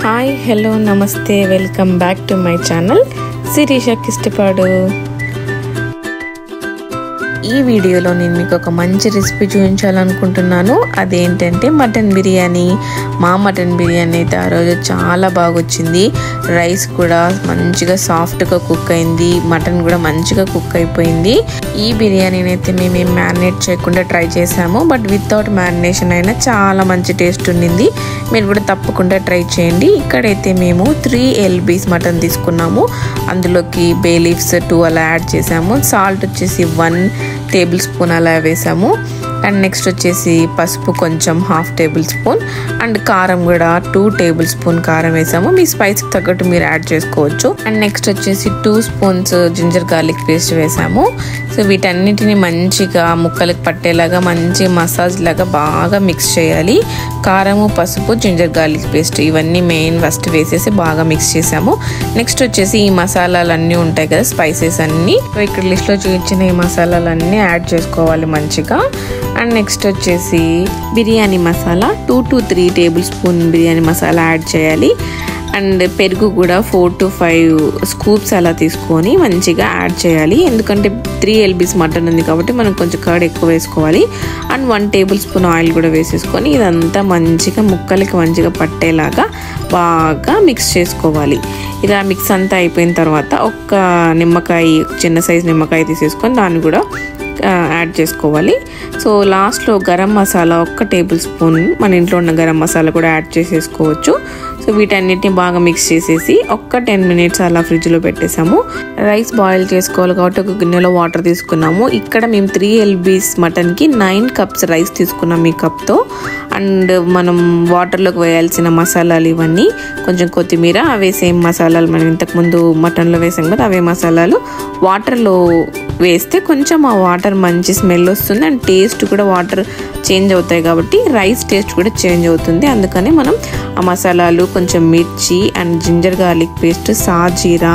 Hi hello నమస్తే welcome back to my channel Sirisha Kishtapadu. ఈ వీడియోలో నేను మీకు ఒక మంచి రెసిపీ చూపించాలనుకుంటున్నాను. అదేంటంటే మటన్ బిర్యానీ. మా మటన్ బిర్యానీ అయితే ఆ రోజు చాలా బాగా వచ్చింది. రైస్ కూడా మంచిగా సాఫ్ట్గా కుక్ అయింది, మటన్ కూడా మంచిగా కుక్ అయిపోయింది. ఈ బిర్యానీని అయితే మేము మ్యారినేట్ చేయకుండా ట్రై చేసాము, బట్ వితౌట్ మ్యారినేషన్ అయినా చాలా మంచి టేస్ట్ ఉండింది. మీరు కూడా తప్పకుండా ట్రై చేయండి. ఇక్కడైతే మేము 3 LBs మటన్ తీసుకున్నాము. అందులోకి బే లీవ్స్ 2 అలా యాడ్ చేసాము. సాల్ట్ వచ్చేసి 1 టేబుల్ స్పూన్ అలా వేసాము. అండ్ నెక్స్ట్ వచ్చేసి పసుపు కొంచెం 1/2 టేబుల్ స్పూన్, అండ్ కారం కూడా 2 టేబుల్ స్పూన్ కారం వేసాము. మీ స్పైస్కి తగ్గట్టు మీరు యాడ్ చేసుకోవచ్చు. అండ్ నెక్స్ట్ వచ్చేసి 2 స్పూన్స్ జింజర్ గార్లిక్ పేస్ట్ వేసాము. సో వీటన్నిటిని మంచిగా ముక్కలకు పట్టేలాగా మంచి మసాజ్ లాగా బాగా మిక్స్ చేయాలి. కారము, పసుపు, జింజర్ గార్లిక్ పేస్ట్ ఇవన్నీ మెయిన్ ఫస్ట్ వేసేసి బాగా మిక్స్ చేసాము. నెక్స్ట్ వచ్చేసి ఈ మసాలాలు అన్నీ ఉంటాయి కదా, స్పైసెస్ అన్నీ. సో ఇక్కడ లిస్ట్లో చూపించిన ఈ మసాలాలన్నీ యాడ్ చేసుకోవాలి మంచిగా. అండ్ నెక్స్ట్ వచ్చేసి biryani masala 2 to 3 table spoon biryani masala add చేయాలి. అండ్ పెరుగు కూడా 4 to 5 స్కూప్స్ అలా తీసుకొని మంచిగా యాడ్ చేయాలి. ఎందుకంటే 3 LBs మటన్ ఉంది కాబట్టి మనం కొంచెం కర్డ్ ఎక్కువ వేసుకోవాలి. అండ్ 1 టేబుల్ స్పూన్ ఆయిల్ కూడా వేసేసుకొని ఇదంతా మంచిగా ముక్కలకి మంచిగా పట్టేలాగా బాగా మిక్స్ చేసుకోవాలి. ఇలా మిక్స్ అంతా అయిపోయిన తర్వాత ఒక నిమ్మకాయ, చిన్న సైజు నిమ్మకాయ తీసేసుకొని దాన్ని కూడా యాడ్ చేసుకోవాలి. సో లాస్ట్లో గరం మసాలా 1 టేబుల్ స్పూన్, మన ఇంట్లో ఉన్న గరం మసాలా కూడా యాడ్ చేసేసుకోవచ్చు. సో వీటన్నిటిని బాగా మిక్స్ చేసేసి ఒక 10 minutes అలా ఫ్రిడ్జ్లో పెట్టేసాము. రైస్ బాయిల్ చేసుకోవాలి కాబట్టి ఒక గిన్నెలో వాటర్ తీసుకున్నాము. ఇక్కడ మేము 3 LBs మటన్కి 9 cups రైస్ తీసుకున్నాం ఈ కప్తో. అండ్ మనం వాటర్లోకి వేయాల్సిన మసాలాలు ఇవన్నీ, కొంచెం కొత్తిమీర, అవే సేమ్ మసాలాలు మనం ఇంతకుముందు మటన్లో వేసాం కదా అవే మసాలాలు వాటర్లో వేస్తే కొంచెం ఆ వాటర్ మంచి స్మెల్ వస్తుంది. అండ్ టేస్ట్ కూడా వాటర్ చేంజ్ అవుతాయి కాబట్టి రైస్ టేస్ట్ కూడా చేంజ్ అవుతుంది. అందుకని మనం ఆ మసాలాలు, కొంచెం మిర్చి అండ్ జింజర్ గార్లిక్ పేస్ట్, సాజీరా,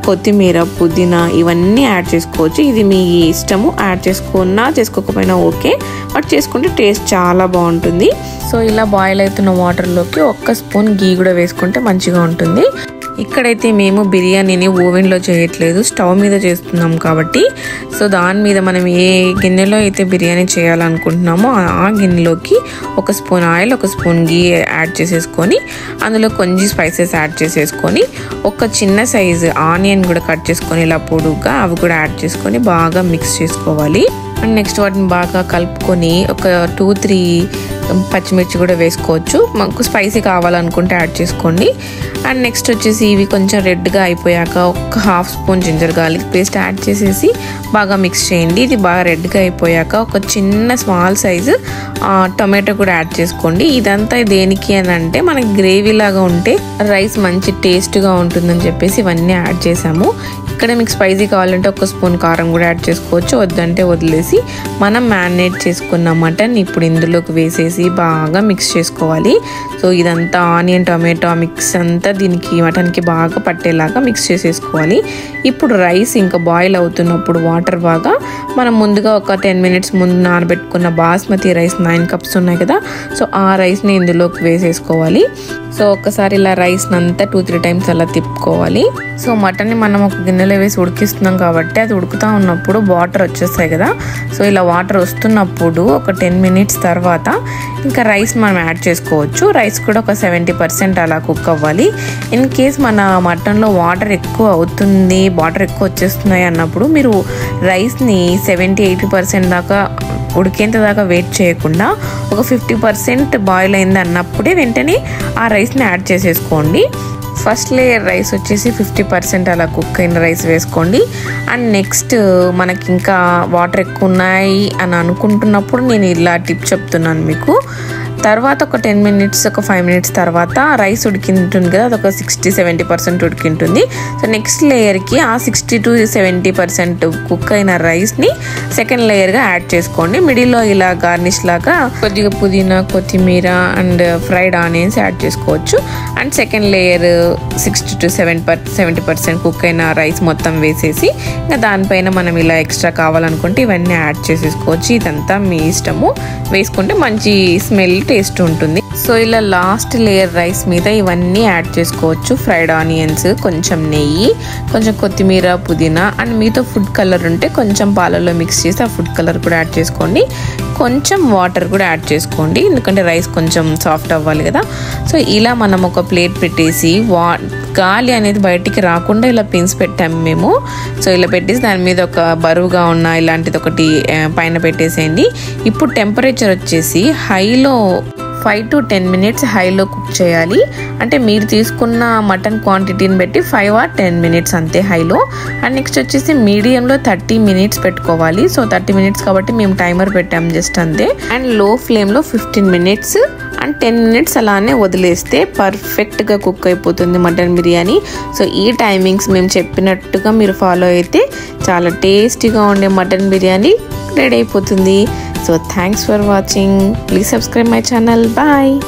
కొత్తిమీర, పుదీనా ఇవన్నీ యాడ్ చేసుకోవచ్చు. ఇది మీ ఇష్టము, యాడ్ చేసుకున్నా చేసుకోకపోయినా ఓకే, బట్ చేసుకుంటే టేస్ట్ చాలా బాగుంటుంది. సో ఇలా బాయిల్ అవుతున్న వాటర్లోకి 1 స్పూన్ గీ కూడా వేసుకుంటే మంచిగా ఉంటుంది. ఇక్కడైతే మేము బిర్యానీని ఓవెన్లో చేయట్లేదు, స్టవ్ మీద చేస్తున్నాం కాబట్టి. సో దాని మీద మనం ఏ గిన్నెలో అయితే బిర్యానీ చేయాలనుకుంటున్నామో ఆ గిన్నెలోకి 1 స్పూన్ ఆయిల్, 1 స్పూన్ గీ యాడ్ చేసేసుకొని అందులో కొంచెం స్పైసెస్ యాడ్ చేసేసుకొని ఒక చిన్న సైజు ఆనియన్ కూడా కట్ చేసుకొని ఇలా పొడుగ్గా అవి కూడా యాడ్ చేసుకొని బాగా మిక్స్ చేసుకోవాలి. అండ్ నెక్స్ట్ వాటిని బాగా కలుపుకొని ఒక 2-3 పచ్చిమిర్చి కూడా వేసుకోవచ్చు. మాకు స్పైసీ కావాలనుకుంటే యాడ్ చేసుకోండి. అండ్ నెక్స్ట్ వచ్చేసి ఇవి కొంచెం రెడ్గా అయిపోయాక ఒక 1/2 spoon ginger garlic paste add చేసేసి బాగా మిక్స్ చేయండి. ఇది బాగా రెడ్గా అయిపోయాక ఒక చిన్న స్మాల్ సైజు టొమాటో కూడా యాడ్ చేసుకోండి. ఇదంతా దేనికి అని అంటే మనకి గ్రేవీ లాగా ఉంటే రైస్ మంచి టేస్ట్గా ఉంటుందని చెప్పేసి ఇవన్నీ యాడ్ చేసాము. ఇక్కడ మీకు స్పైసీ కావాలంటే 1 స్పూన్ కారం కూడా యాడ్ చేసుకోవచ్చు, వద్దంటే వదిలేసి మనం మ్యారినేట్ చేసుకున్న మటన్ ఇప్పుడు ఇందులోకి వేసేసి బాగా మిక్స్ చేసుకోవాలి. సో ఇదంతా ఆనియన్ టొమాటో మిక్స్ అంతా దీనికి మటన్కి బాగా పట్టేలాగా మిక్స్ చేసేసుకోవాలి. ఇప్పుడు రైస్ ఇంకా బాయిల్ అవుతున్నప్పుడు వాటర్ బాగా మనం ముందుగా ఒక 10 minutes ముందు నానబెట్టుకున్న బాస్మతి రైస్ 9 cups ఉన్నాయి కదా, సో ఆ రైస్ని ఇందులోకి వేసేసుకోవాలి. సో ఒక్కసారి ఇలా రైస్ని అంతా 2-3 times అలా తిప్పుకోవాలి. సో మటన్ని మనం ఒక గిన్నెలో వేసి ఉడికిస్తున్నాం కాబట్టి అది ఉడుకుతూ ఉన్నప్పుడు వాటర్ వచ్చేస్తాయి కదా, సో ఇలా వాటర్ వస్తున్నప్పుడు ఒక 10 minutes తర్వాత ఇంకా రైస్ మనం యాడ్ చేసుకోవచ్చు. రైస్ కూడా ఒక 70% అలా కుక్ అవ్వాలి. ఇన్ కేస్ మన మటన్లో వాటర్ ఎక్కువ అవుతుంది, వాటర్ ఎక్కువ వచ్చేస్తున్నాయి అన్నప్పుడు మీరు రైస్ని 70-80% దాకా ఉడికేంత దాకా వెయిట్ చేయకుండా ఒక 50% బాయిల్ అయింది అన్నప్పుడే వెంటనే ఆ రైస్ని యాడ్ చేసేసుకోండి. ఫస్ట్ లేయర్ రైస్ వచ్చేసి 50% అలా కుక్ అయిన రైస్ వేసుకోండి. అండ్ నెక్స్ట్ మనకి ఇంకా వాటర్ ఎక్కువ ఉన్నాయి అని అనుకుంటున్నప్పుడు నేను ఇలా టిప్ చెప్తున్నాను మీకు. తర్వాత ఒక 10 minutes, ఒక 5 minutes తర్వాత రైస్ ఉడికింటుంది కదా, అదొక 60-70% ఉడికింటుంది. సో నెక్స్ట్ లేయర్కి ఆ 60 to 70% కుక్ అయిన రైస్ని సెకండ్ లేయర్గా యాడ్ చేసుకోండి. మిడిల్లో ఇలా గార్నిష్ లాగా కొద్దిగా పుదీనా, కొత్తిమీర అండ్ ఫ్రైడ్ ఆనియన్స్ యాడ్ చేసుకోవచ్చు. And second layer 60 to 70% cook అయిన రైస్ మొత్తం వేసేసి ఇంకా దానిపైన మనం ఇలా ఎక్స్ట్రా కావాలనుకుంటే ఇవన్నీ యాడ్ చేసేసుకోవచ్చు. ఇదంతా మీ ఇష్టము, వేసుకుంటే మంచి స్మెల్ టేస్ట్ ఉంటుంది. సో ఇలా లాస్ట్ లేయర్ రైస్ మీద ఇవన్నీ యాడ్ చేసుకోవచ్చు. ఫ్రైడ్ ఆనియన్స్, కొంచెం నెయ్యి, కొంచెం కొత్తిమీర, పుదీనా అండ్ మీతో ఫుడ్ కలర్ ఉంటే కొంచెం పాలలో మిక్స్ చేసి ఆ ఫుడ్ కలర్ కూడా యాడ్ చేసుకోండి. కొంచెం వాటర్ కూడా యాడ్ చేసుకోండి, ఎందుకంటే రైస్ కొంచెం సాఫ్ట్ అవ్వాలి కదా. సో ఇలా మనం ఒక ప్లేట్ పెట్టేసి గాలి అనేది బయటికి రాకుండా ఇలా పిన్స్ పెట్టాము మేము. సో ఇలా పెట్టేసి దాని మీద ఒక బరువుగా ఉన్న ఇలాంటిది ఒకటి పైన పెట్టేసేయండి. ఇప్పుడు టెంపరేచర్ వచ్చేసి హైలో 5 to 10 minutes హైలో కుక్ చేయాలి. అంటే మీరు తీసుకున్న మటన్ క్వాంటిటీని బట్టి 5 or 10 minutes అంతే హైలో. అండ్ నెక్స్ట్ వచ్చేసి మీడియంలో 30 minutes పెట్టుకోవాలి. సో 30 minutes కాబట్టి మేము టైమర్ పెట్టాము జస్ట్ అంతే. అండ్ లో ఫ్లేమ్లో 15 minutes అండ్ 10 minutes అలానే వదిలేస్తే పర్ఫెక్ట్గా కుక్ అయిపోతుంది మటన్ బిర్యానీ. సో ఈ టైమింగ్స్ మేము చెప్పినట్టుగా మీరు ఫాలో అయితే చాలా టేస్టీగా ఉండే మటన్ బిర్యానీ రెడీ అయిపోతుంది. So thanks for watching. Please subscribe my channel. Bye.